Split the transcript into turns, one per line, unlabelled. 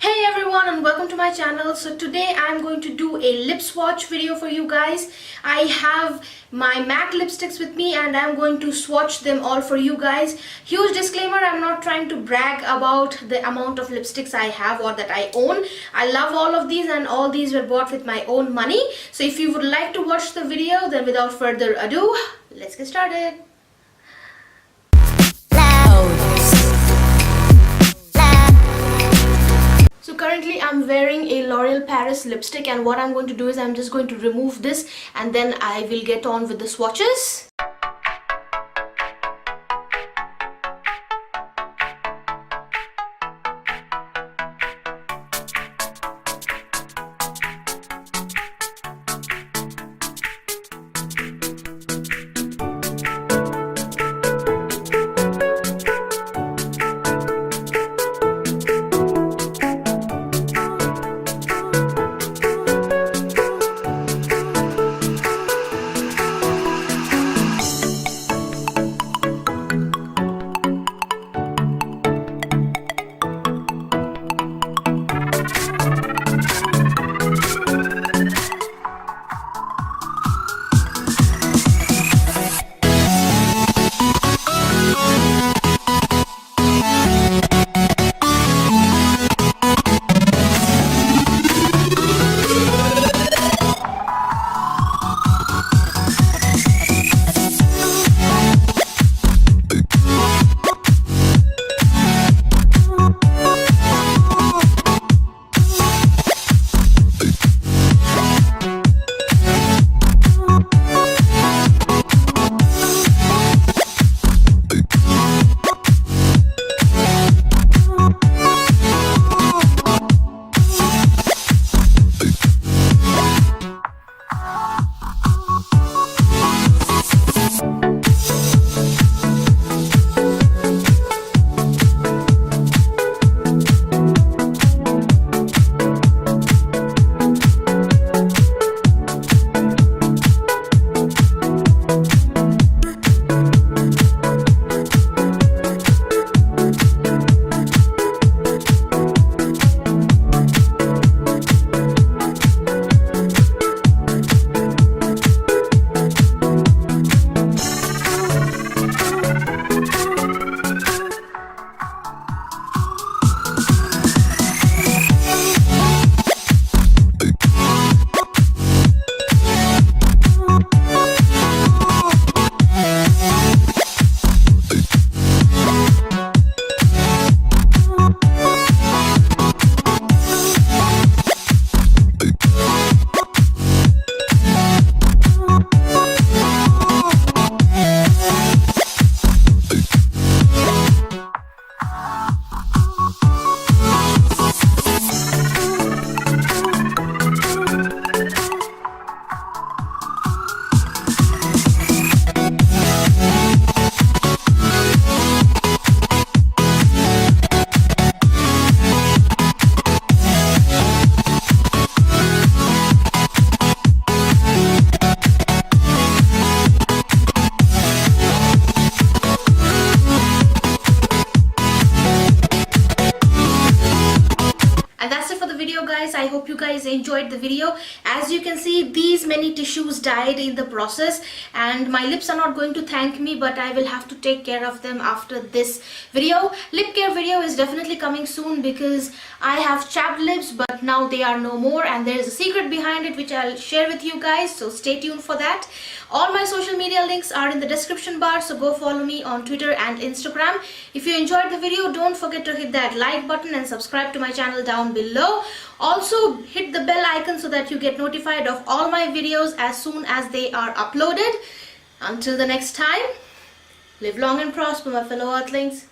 Hey everyone and welcome to my channel. So today I'm going to do a lip swatch video for you guys. I have my MAC lipsticks with me and I'm going to swatch them all for you guys. Huge disclaimer, I'm not trying to brag about the amount of lipsticks I have or that I own. I love all of these and all these were bought with my own money. So if you would like to watch the video, then without further ado, let's get started. So currently I'm wearing a L'Oreal Paris lipstick and what I'm going to do is I'm just going to remove this and then I will get on with the swatches. Guys, I hope you guys enjoyed the video. As you can see, these many tissues died in the process and my lips are not going to thank me, but I will have to take care of them after this video. Lip care video is definitely coming soon because I have chapped lips but now they are no more, and there is a secret behind it which I'll share with you guys, so stay tuned for that. All my social media links are in the description bar, so go follow me on Twitter and Instagram. If you enjoyed the video, don't forget to hit that like button and subscribe to my channel down below. Also hit the bell icon so that you get notified of all my videos as soon as they are uploaded. Until the next time, live long and prosper, my fellow earthlings.